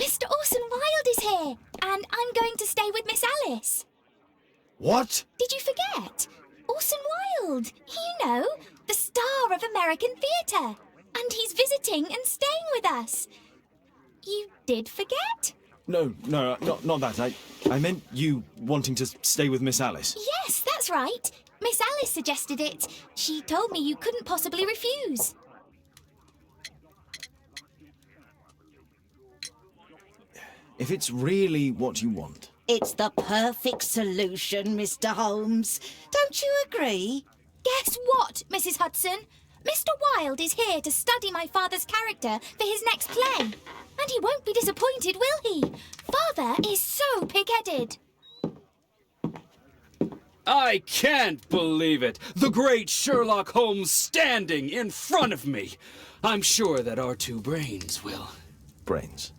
Mr. Orson Wilde is here, and I'm going to stay with Miss Alice. What? Did you forget? Orson Wilde, you know, the star of American theatre. And he's visiting and staying with us. You did forget? No, not that. I meant you wanting to stay with Miss Alice. Yes, that's right. Miss Alice suggested it. She told me you couldn't possibly refuse. If it's really what you want. It's the perfect solution, Mr. Holmes. Don't you agree? Guess what, Mrs. Hudson? Mr. Wilde is here to study my father's character for his next play. And he won't be disappointed, will he? Father is so pig-headed. I can't believe it! The great Sherlock Holmes standing in front of me! I'm sure that our two brains will... Brains.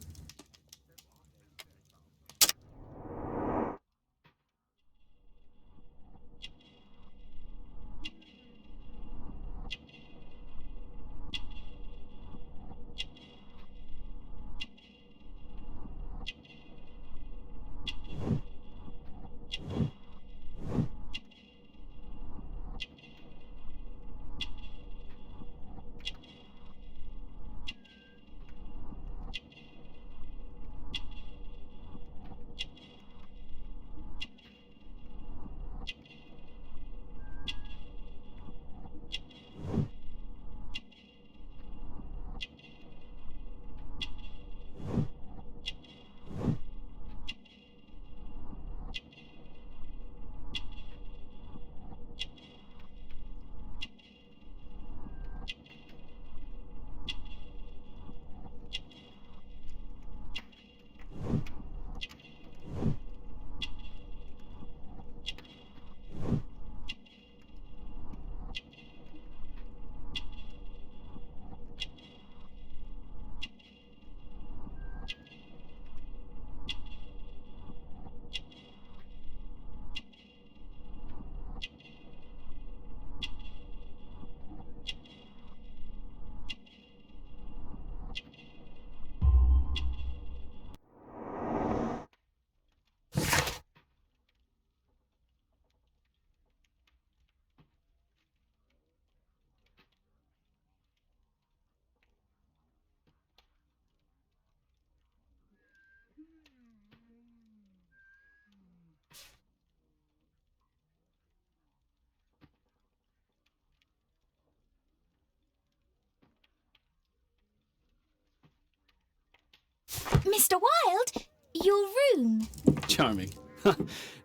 Mr. Wilde, your room. Charming.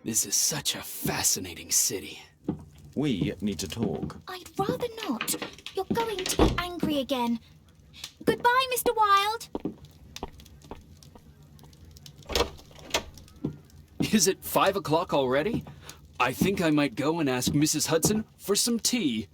This is such a fascinating city. We need to talk. I'd rather not. You're going to be angry again. Goodbye, Mr. Wilde. Is it 5 o'clock already? I think I might go and ask Mrs. Hudson for some tea.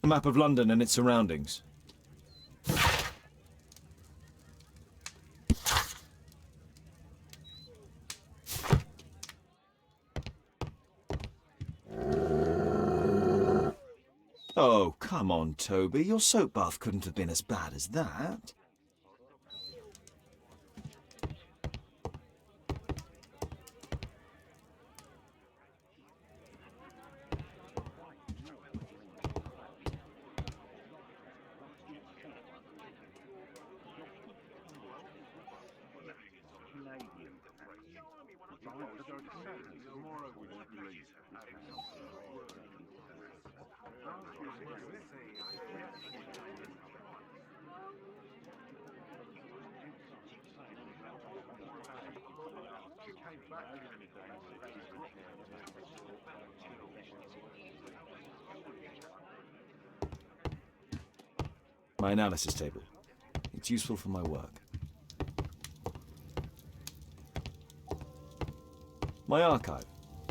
A map of London and its surroundings. Oh, come on, Toby. Your soap bath couldn't have been as bad as that. My analysis table. It's useful for my work. My archive.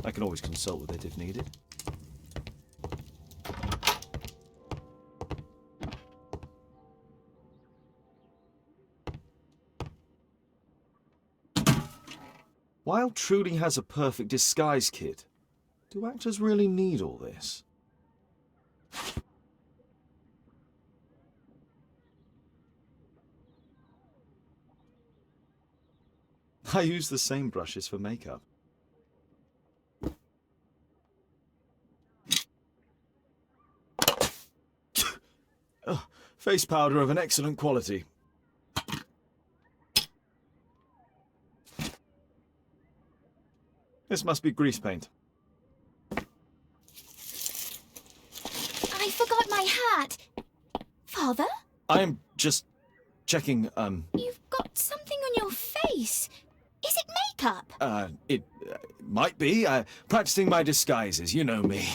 I can always consult with it if needed. Wilde truly has a perfect disguise kit. Do actors really need all this? I use the same brushes for makeup. Face powder of an excellent quality. This must be grease paint. I forgot my hat. Father? I'm just checking, You've got something on your face. Is it makeup? It might be. Practicing my disguises, you know me.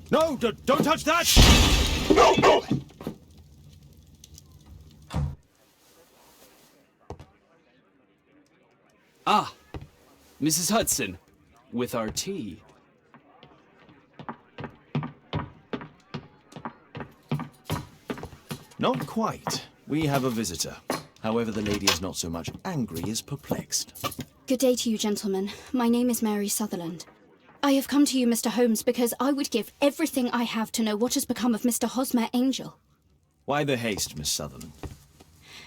No, don't touch that! No, no! Ah, Mrs. Hudson, with our tea. Not quite. We have a visitor. However, the lady is not so much angry as perplexed. Good day to you, gentlemen. My name is Mary Sutherland. I have come to you, Mr. Holmes, because I would give everything I have to know what has become of Mr. Hosmer Angel. Why the haste, Miss Sutherland?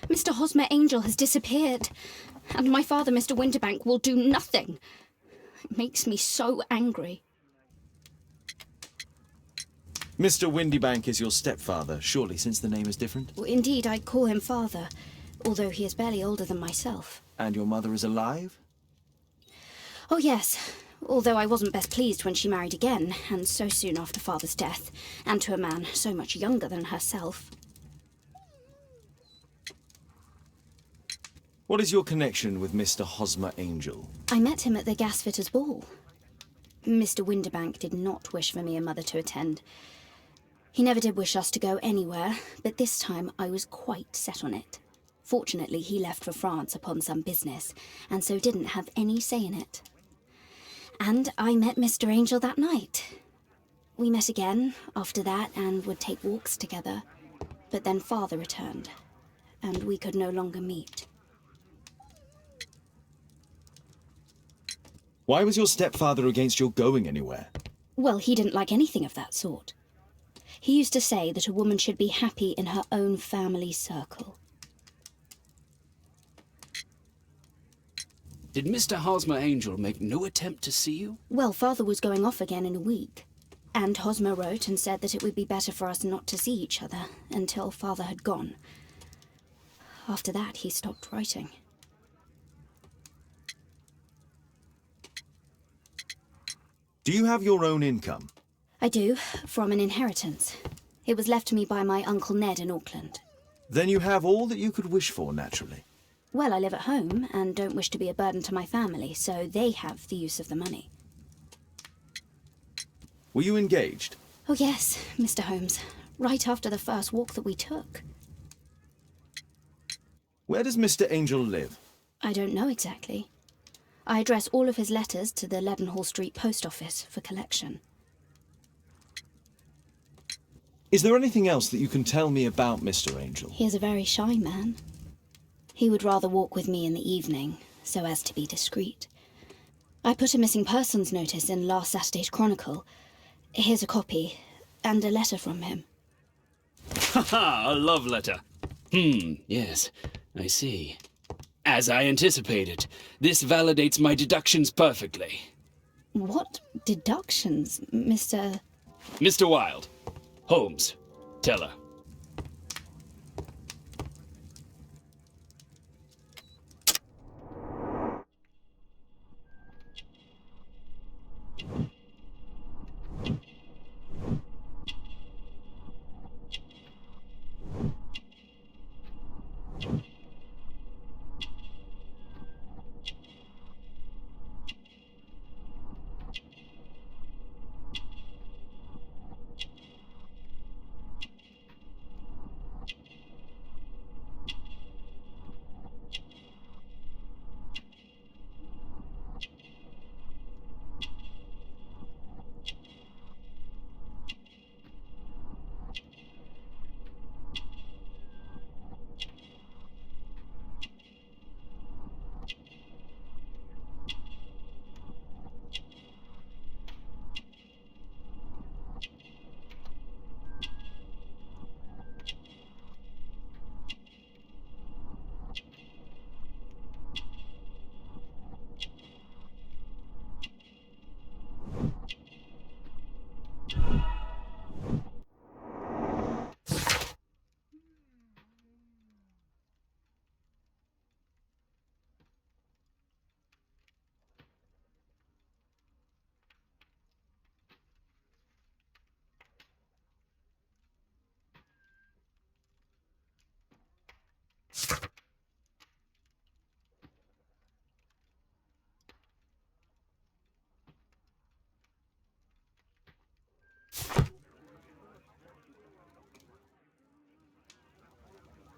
Mr. Hosmer Angel has disappeared, and my father, Mr. Winterbank, will do nothing. It makes me so angry. Mr. Windybank is your stepfather, surely, since the name is different? Well, indeed, I call him father, although he is barely older than myself. And your mother is alive? Oh, yes, although I wasn't best pleased when she married again, and so soon after father's death, and to a man so much younger than herself. What is your connection with Mr. Hosmer Angel? I met him at the gasfitter's ball. Mr. Winterbank did not wish for me and Mother to attend. He never did wish us to go anywhere, but this time I was quite set on it. Fortunately, he left for France upon some business, and so didn't have any say in it. And I met Mr. Angel that night. We met again after that and would take walks together. But then Father returned, and we could no longer meet. Why was your stepfather against your going anywhere? Well, he didn't like anything of that sort. He used to say that a woman should be happy in her own family circle. Did Mr. Hosmer Angel make no attempt to see you? Well, Father was going off again in a week, and Hosmer wrote and said that it would be better for us not to see each other until Father had gone. After that, he stopped writing. Do you have your own income? I do, from an inheritance. It was left to me by my Uncle Ned in Auckland. Then you have all that you could wish for, naturally. Well, I live at home and don't wish to be a burden to my family, so they have the use of the money. Were you engaged? Oh yes, Mr. Holmes. Right after the first walk that we took. Where does Mr. Angel live? I don't know exactly. I address all of his letters to the Leadenhall Street Post Office for collection. Is there anything else that you can tell me about Mr. Angel? He is a very shy man. He would rather walk with me in the evening, so as to be discreet. I put a missing persons notice in last Saturday's Chronicle. Here's a copy, and a letter from him. Ha-ha, a love letter. Yes, I see. As I anticipated, this validates my deductions perfectly. What deductions, Mr. Mr. Wilde. Holmes, tell her.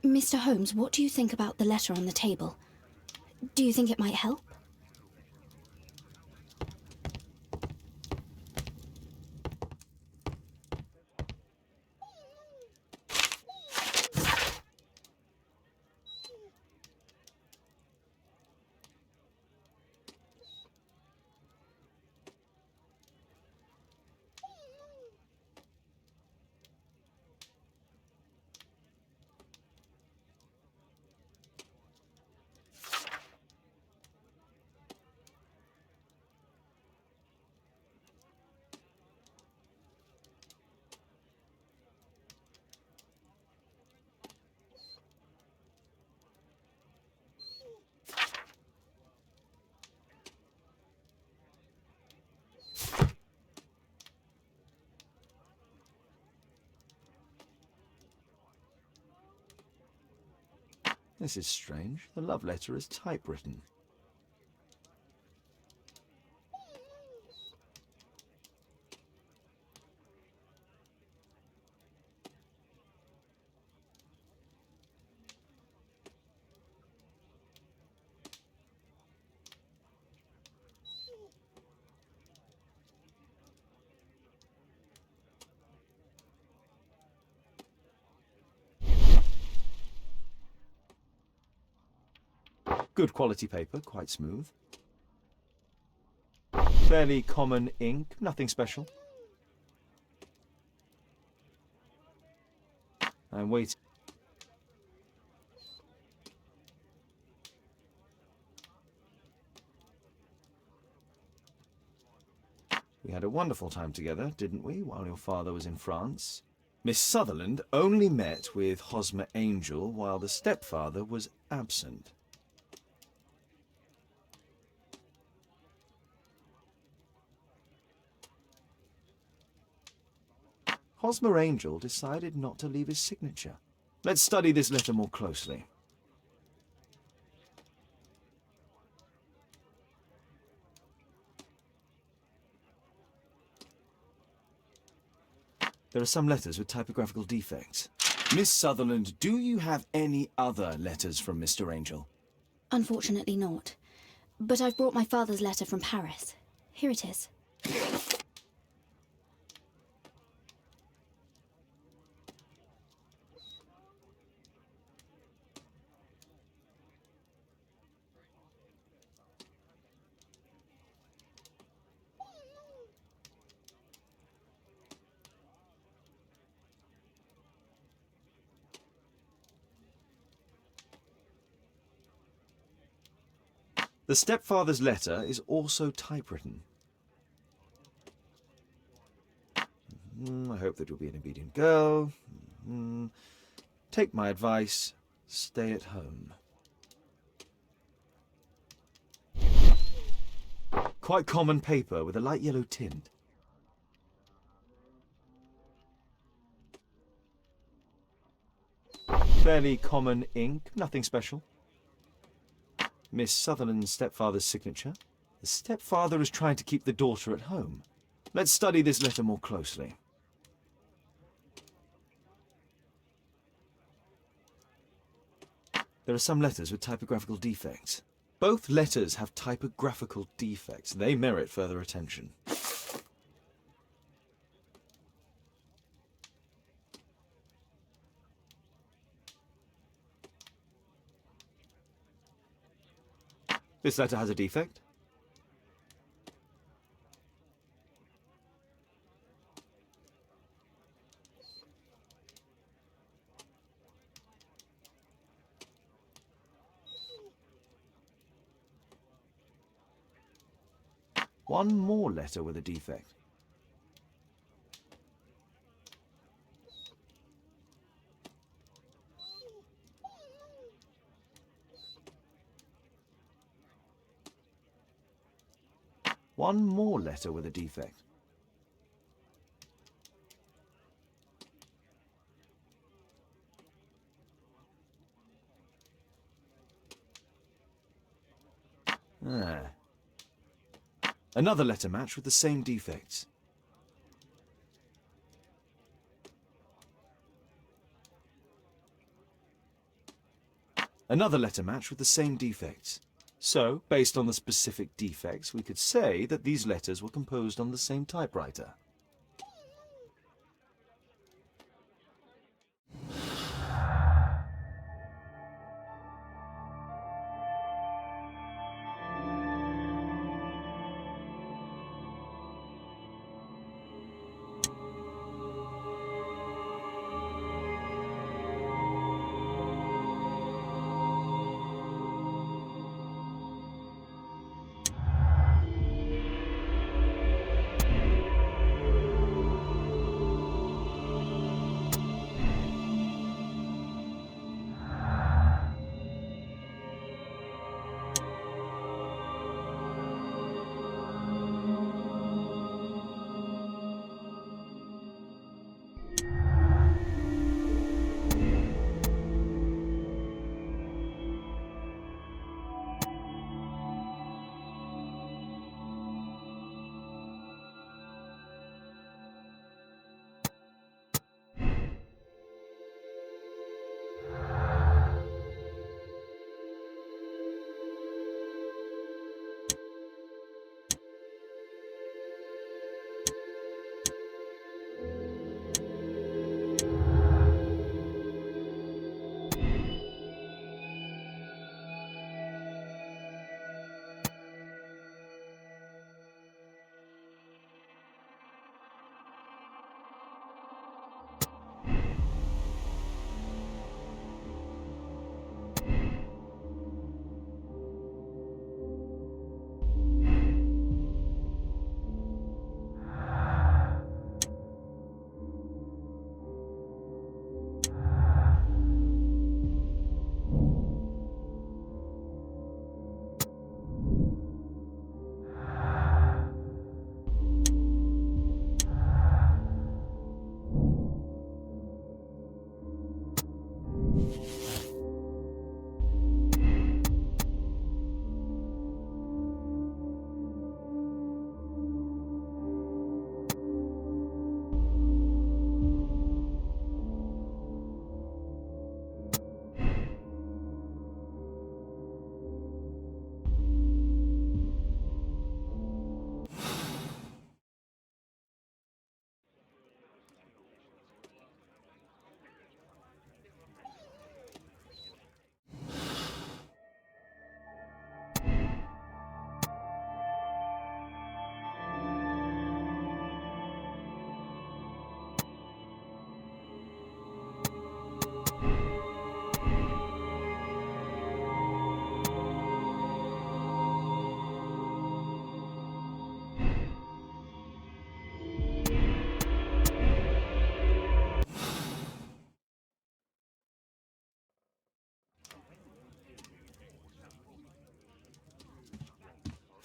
Mr. Holmes, what do you think about the letter on the table? Do you think it might help? This is strange. The love letter is typewritten. Good quality paper, quite smooth. Fairly common ink, nothing special. I'm waiting. We had a wonderful time together, didn't we, while your father was in France? Miss Sutherland only met with Hosmer Angel while the stepfather was absent. Hosmer Angel decided not to leave his signature. Let's study this letter more closely. There are some letters with typographical defects. Miss Sutherland, do you have any other letters from Mr. Angel? Unfortunately not. But I've brought my father's letter from Paris. Here it is. The stepfather's letter is also typewritten. I hope that you'll be an obedient girl. Take my advice, stay at home. Quite common paper with a light yellow tint. Fairly common ink, nothing special. Miss Sutherland's stepfather's signature. The stepfather is trying to keep the daughter at home. Let's study this letter more closely. There are some letters with typographical defects. Both letters have typographical defects. They merit further attention. This letter has a defect. One more letter with a defect. One more letter with a defect. Another letter match with the same defects. Another letter match with the same defects. So, based on the specific defects, we could say that these letters were composed on the same typewriter.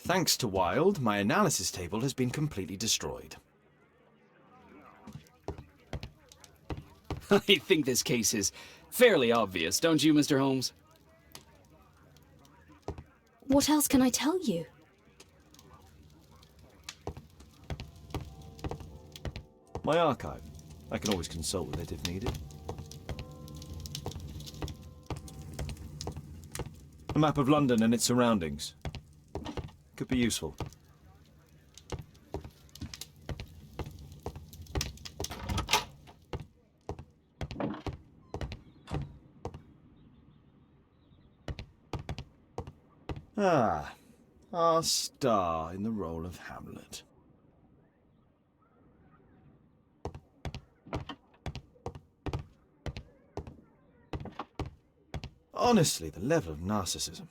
Thanks to Wilde, my analysis table has been completely destroyed. I think this case is fairly obvious, don't you, Mr. Holmes? What else can I tell you? My archive. I can always consult with it if needed. A map of London and its surroundings. Could be useful. Ah, our star in the role of Hamlet. Honestly, the level of narcissism.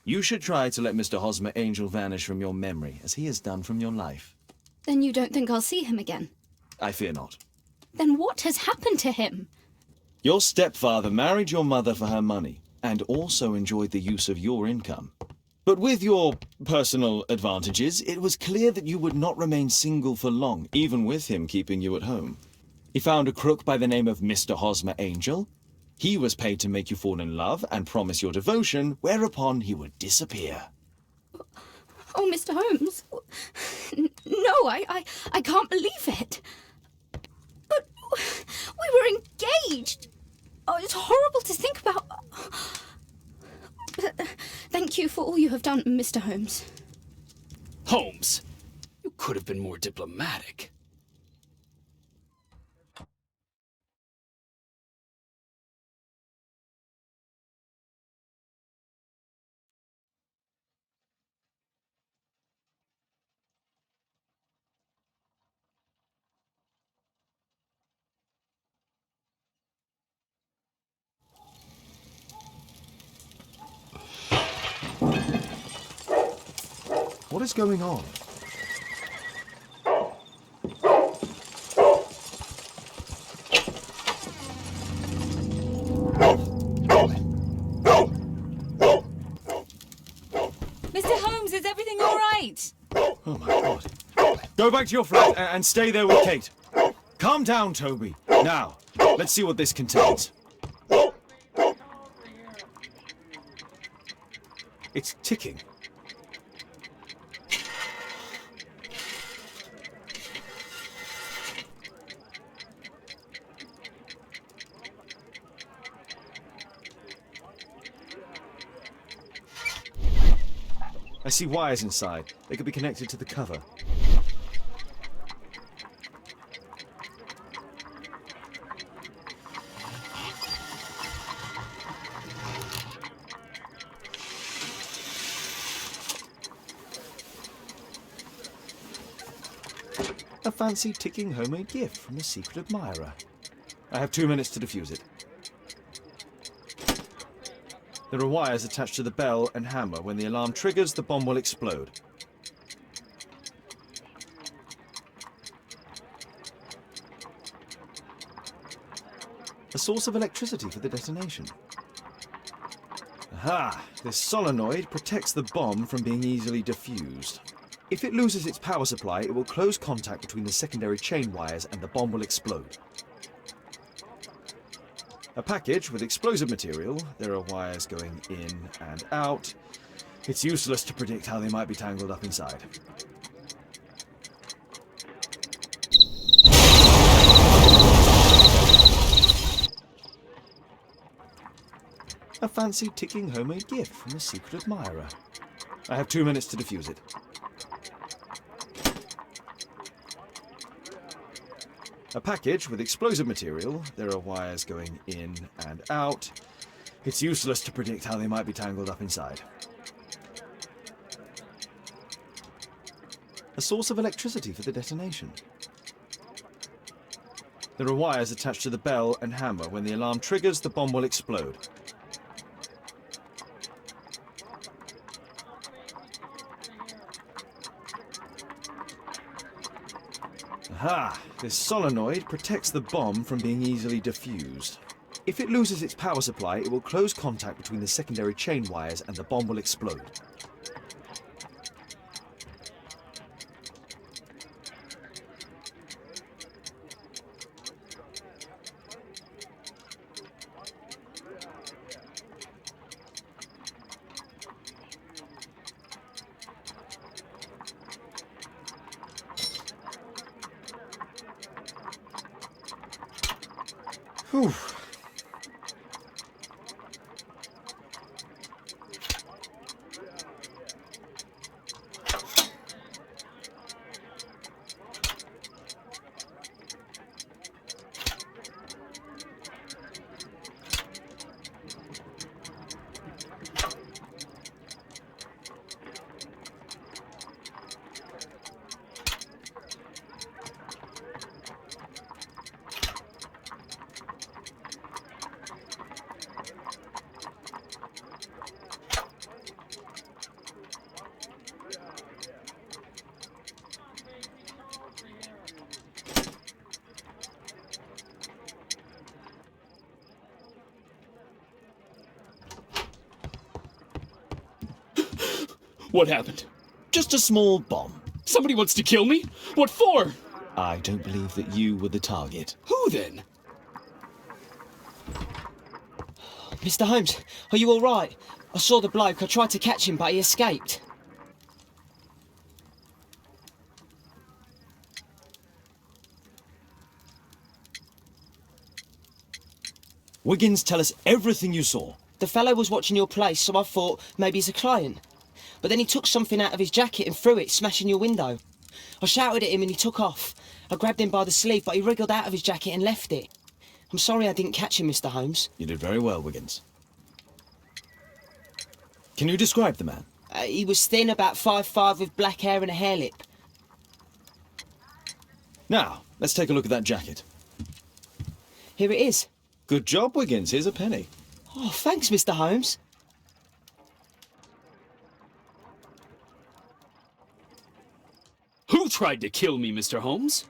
You should try to let Mr. Hosmer Angel vanish from your memory, as he has done from your life. Then you don't think I'll see him again? I fear not. Then what has happened to him? Your stepfather married your mother for her money, and also enjoyed the use of your income. But with your personal advantages, it was clear that you would not remain single for long, even with him keeping you at home. He found a crook by the name of Mr. Hosmer Angel. He was paid to make you fall in love and promise your devotion, whereupon he would disappear. Oh, Mr. Holmes. No, I can't believe it. But we were engaged. Oh, it's horrible to think about. But thank you for all you have done, Mr. Holmes. Holmes, you could have been more diplomatic. What is going on? Mr. Holmes, is everything all right? Oh my God. Go back to your flat and stay there with Kate. Calm down, Toby. Now, let's see what this contains. It's ticking. I see wires inside. They could be connected to the cover. A fancy ticking homemade gift from a secret admirer. I have 2 minutes to defuse it. There are wires attached to the bell and hammer. When the alarm triggers, the bomb will explode. A source of electricity for the detonation. Aha! This solenoid protects the bomb from being easily diffused. If it loses its power supply, it will close contact between the secondary chain wires and the bomb will explode. A package with explosive material. There are wires going in and out. It's useless to predict how they might be tangled up inside. A fancy ticking homemade gift from a secret admirer. I have 2 minutes to defuse it. A package with explosive material. There are wires going in and out. It's useless to predict how they might be tangled up inside. A source of electricity for the detonation. There are wires attached to the bell and hammer. When the alarm triggers, the bomb will explode. Aha! This solenoid protects the bomb from being easily diffused. If it loses its power supply, it will close contact between the secondary chain wires and the bomb will explode. Whew. What happened? Just a small bomb. Somebody wants to kill me? What for? I don't believe that you were the target. Who then? Mr. Holmes, are you all right? I saw the bloke. I tried to catch him, but he escaped. Wiggins, tell us everything you saw. The fellow was watching your place, so I thought maybe he's a client. But then he took something out of his jacket and threw it, smashing your window. I shouted at him and he took off. I grabbed him by the sleeve, but he wriggled out of his jacket and left it. I'm sorry I didn't catch him, Mr. Holmes. You did very well, Wiggins. Can you describe the man? He was thin, about 5'5", with black hair and a hare lip. Now, let's take a look at that jacket. Here it is. Good job, Wiggins. Here's a penny. Oh, thanks, Mr. Holmes. Who tried to kill me, Mr. Holmes?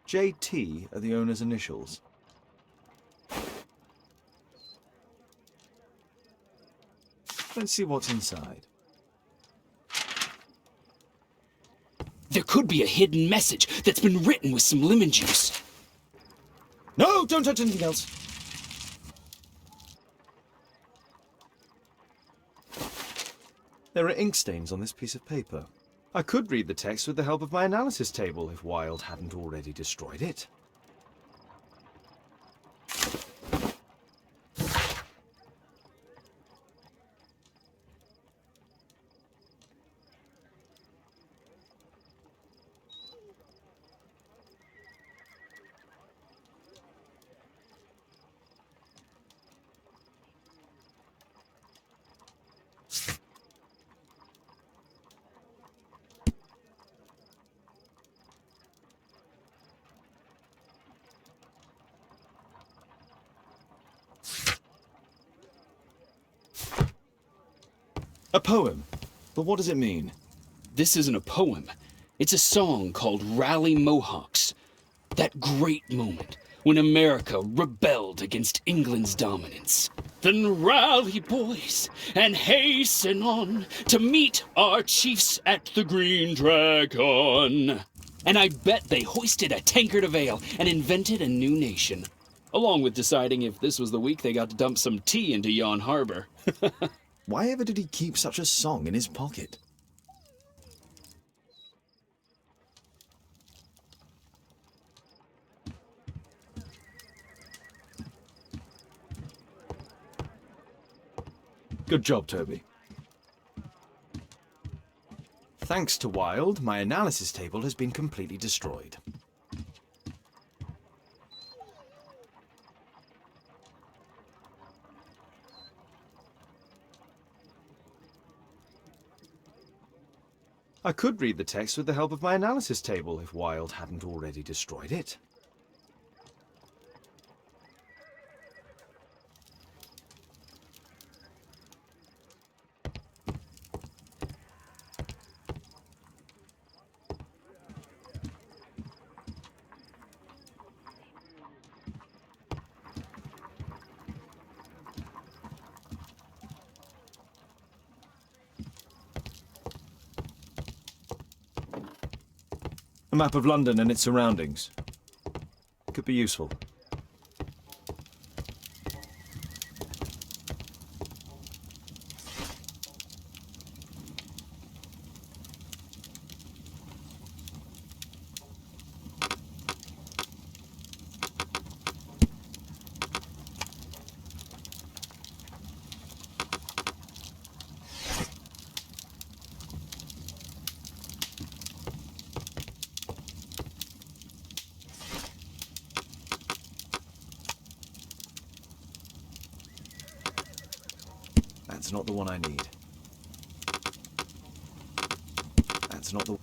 JT are the owner's initials. Let's see what's inside. There could be a hidden message that's been written with some lemon juice. No, don't touch anything else. There are ink stains on this piece of paper. I could read the text with the help of my analysis table if Wilde hadn't already destroyed it. A poem. But what does it mean? This isn't a poem. It's a song called Rally Mohawks. That great moment when America rebelled against England's dominance. Then rally, boys, and hasten on to meet our chiefs at the Green Dragon. And I bet they hoisted a tankard of ale and invented a new nation. Along with deciding if this was the week they got to dump some tea into Yon Harbor. Why ever did he keep such a song in his pocket? Good job, Toby. Thanks to Wilde, my analysis table has been completely destroyed. I could read the text with the help of my analysis table if Wilde hadn't already destroyed it. A map of London and its surroundings. Could be useful. That's not the one I need. That's not the...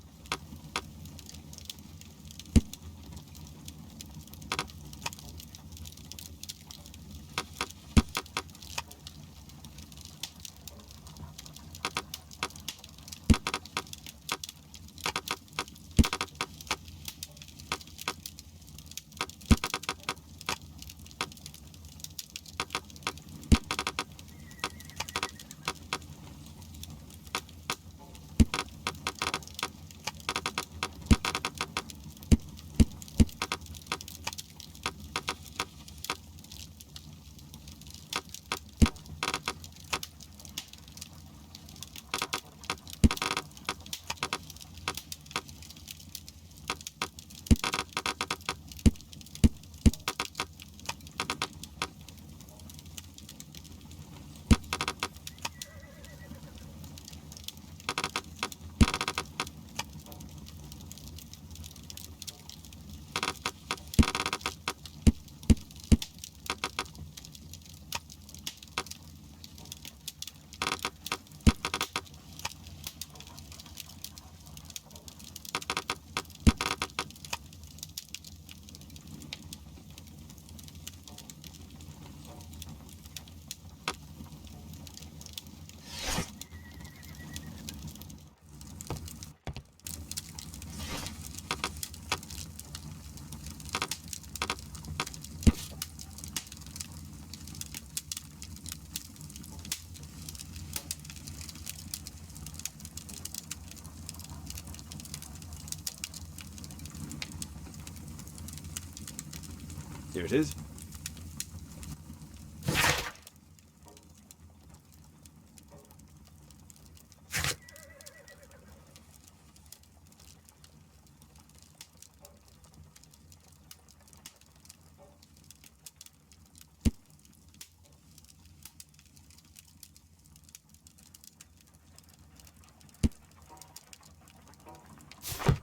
Here it is.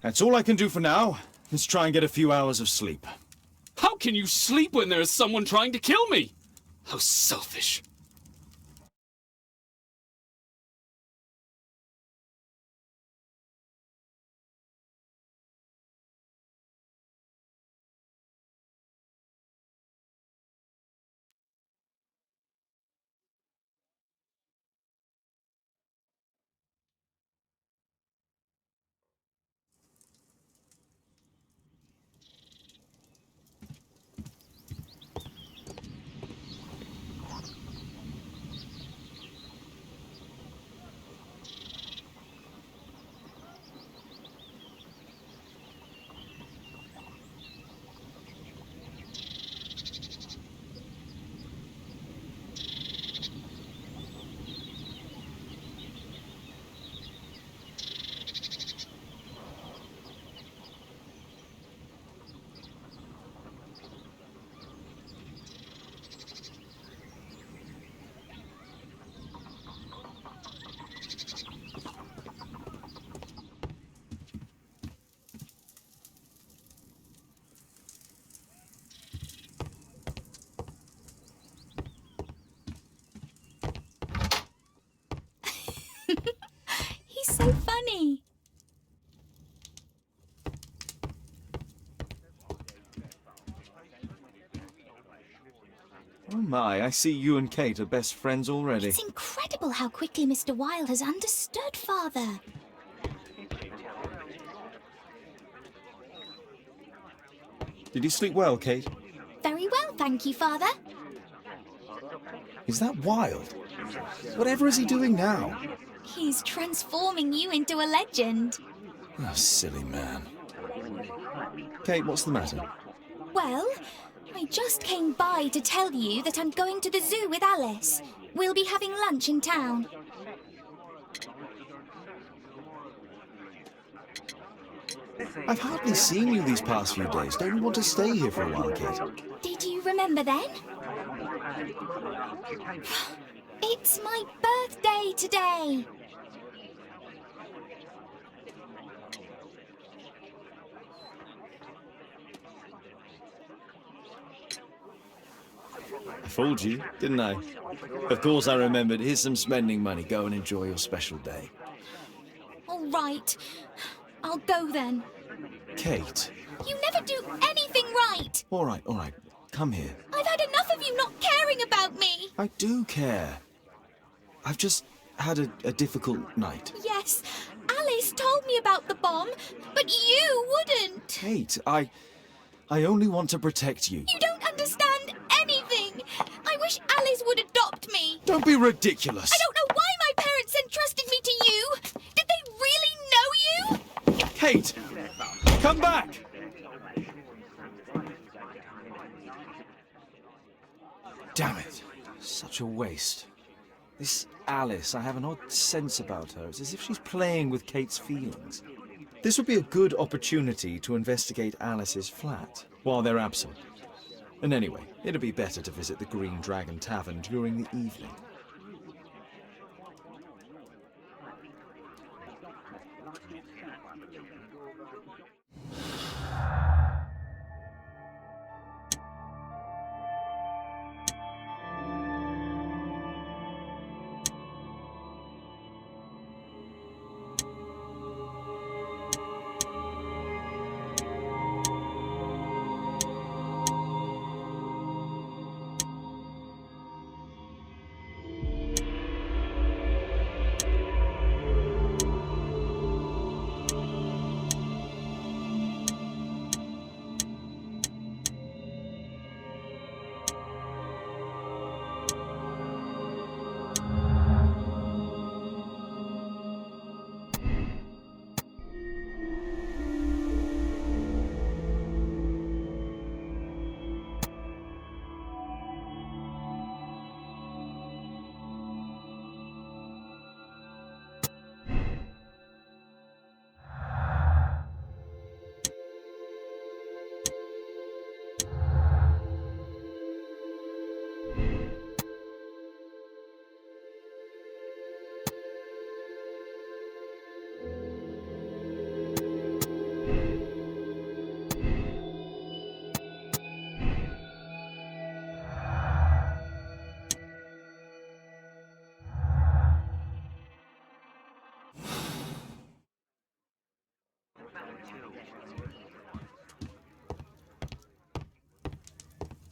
That's all I can do for now. Let's try and get a few hours of sleep. How can you sleep when there is someone trying to kill me? How selfish. He's so funny. Oh my, I see you and Kate are best friends already. It's incredible how quickly Mr. Wilde has understood Father. Did you sleep well, Kate? Very well, thank you, Father. Is that Wilde? Whatever is he doing now? He's transforming you into a legend. Oh, silly man. Kate, what's the matter? Well, I just came by to tell you that I'm going to the zoo with Alice. We'll be having lunch in town. I've hardly seen you these past few days. Don't you want to stay here for a while, Kate? Did you remember then? It's my birthday today. I fooled you, didn't I? Of course I remembered. Here's some spending money. Go and enjoy your special day. All right. I'll go then. Kate. You never do anything right. All right. Come here. I've had enough of you not caring about me. I do care. I've just had a difficult night. Yes, Alice told me about the bomb, but you wouldn't. Kate, I only want to protect you. You don't understand anything. I wish Alice would adopt me. Don't be ridiculous. I don't know why my parents entrusted me to you. Did they really know you? Kate, come back. Damn it. Such a waste. This Alice, I have an odd sense about her. It's as if she's playing with Kate's feelings. This would be a good opportunity to investigate Alice's flat while they're absent. And anyway, it'd be better to visit the Green Dragon Tavern during the evening.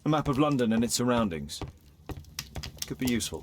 A map of London and its surroundings. Could be useful.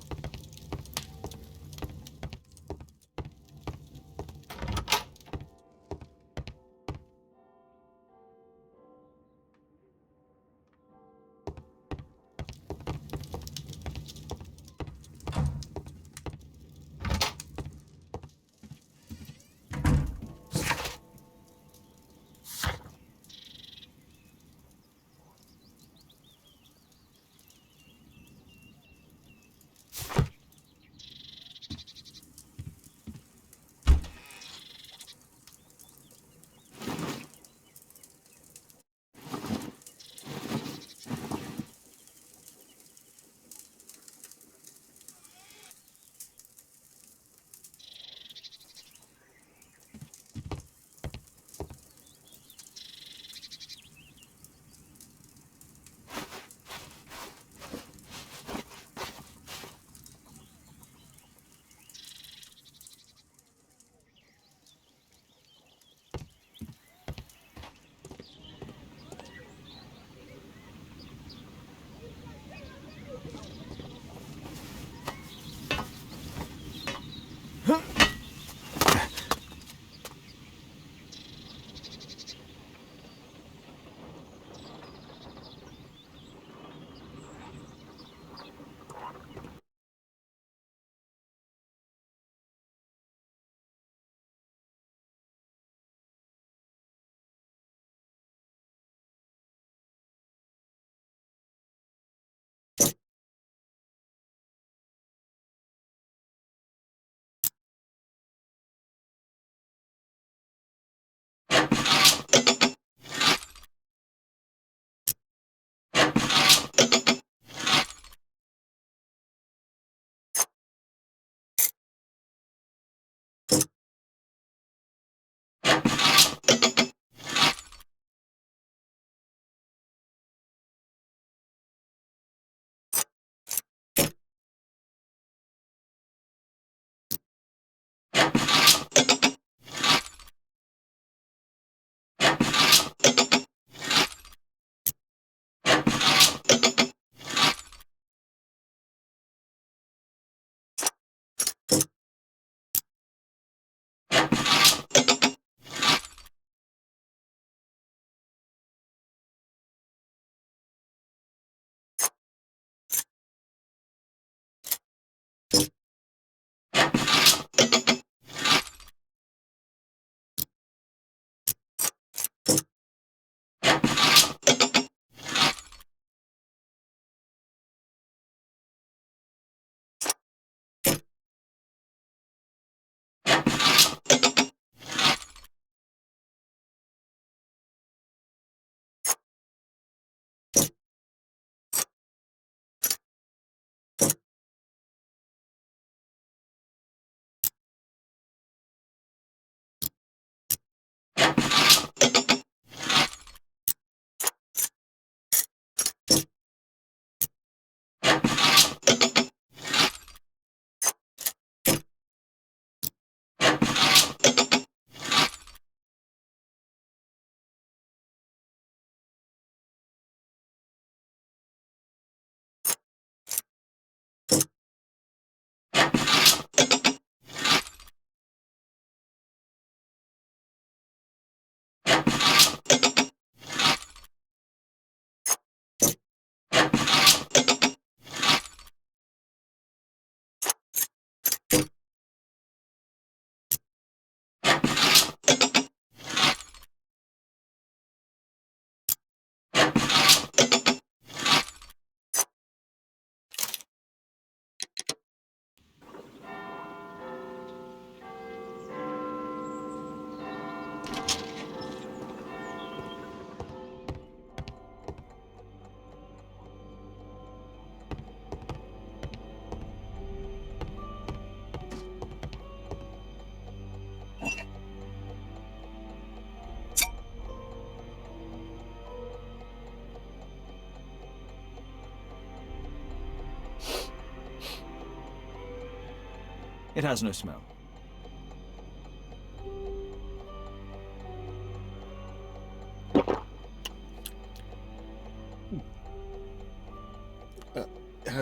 It has no smell.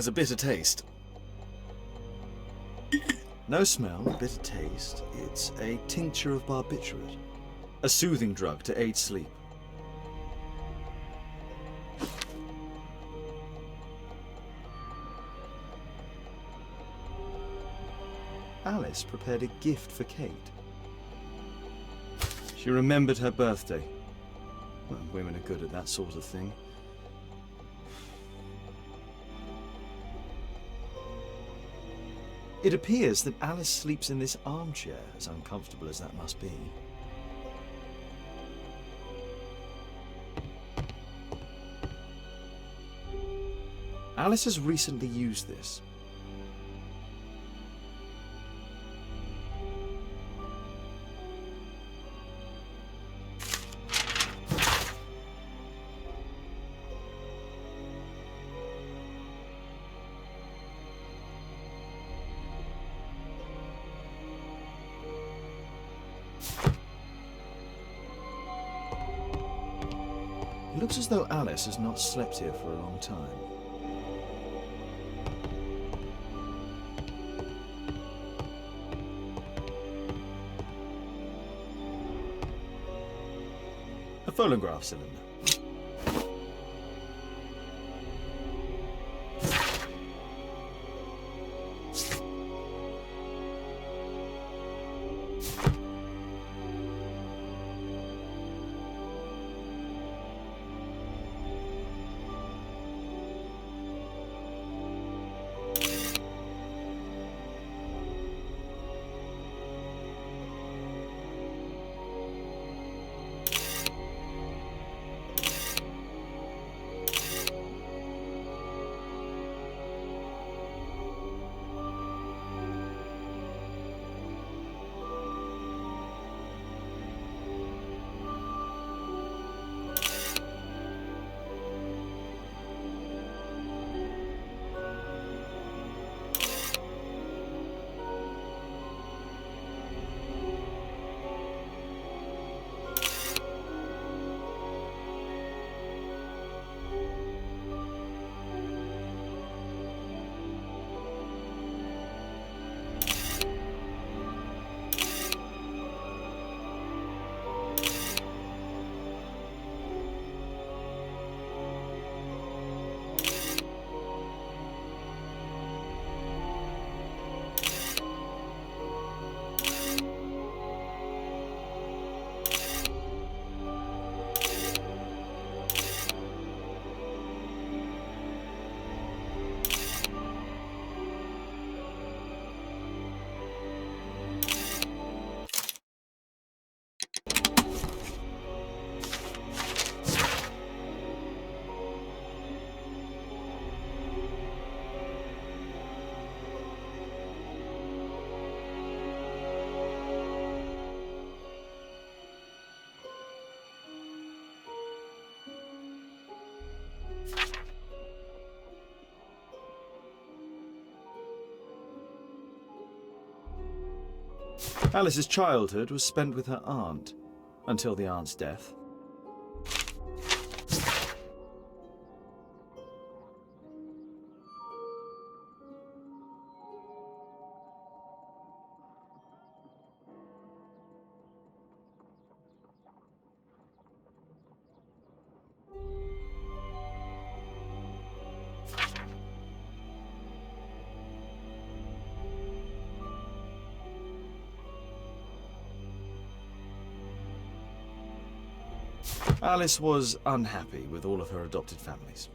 has a bitter taste. No smell, bitter taste. It's a tincture of barbiturate. A soothing drug to aid sleep. Alice prepared a gift for Kate. She remembered her birthday. Well, women are good at that sort of thing. It appears that Alice sleeps in this armchair, as uncomfortable as that must be. Alice has recently used this. It looks as though Alice has not slept here for a long time. A phonograph cylinder. Alice's childhood was spent with her aunt, until the aunt's death. Alice was unhappy with all of her adopted families.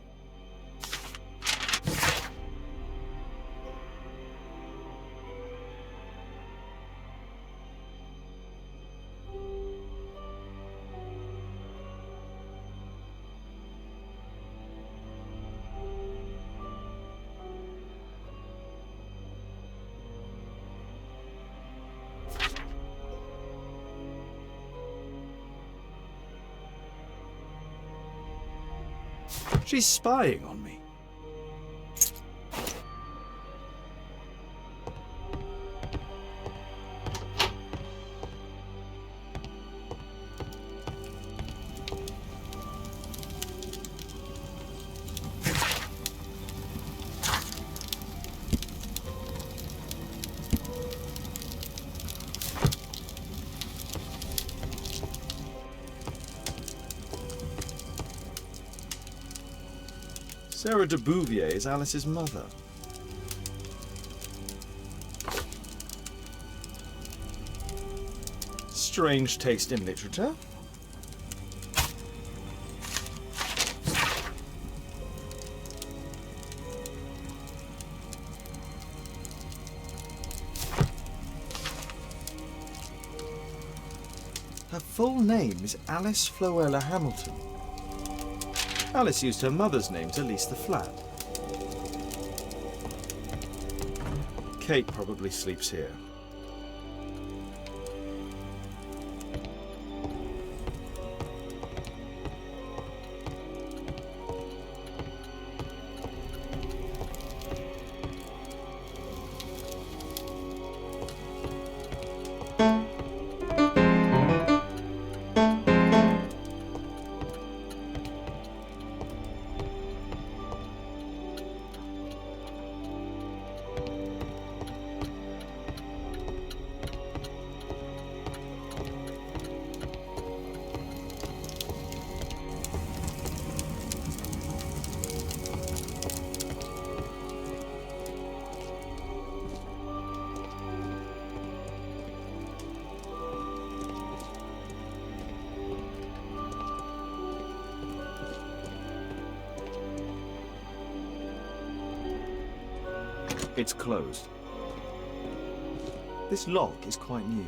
She's spying on me. Sarah de Bouvier is Alice's mother. Strange taste in literature. Her full name is Alice Floella Hamilton. Alice used her mother's name to lease the flat. Kate probably sleeps here. It's closed. This lock is quite new.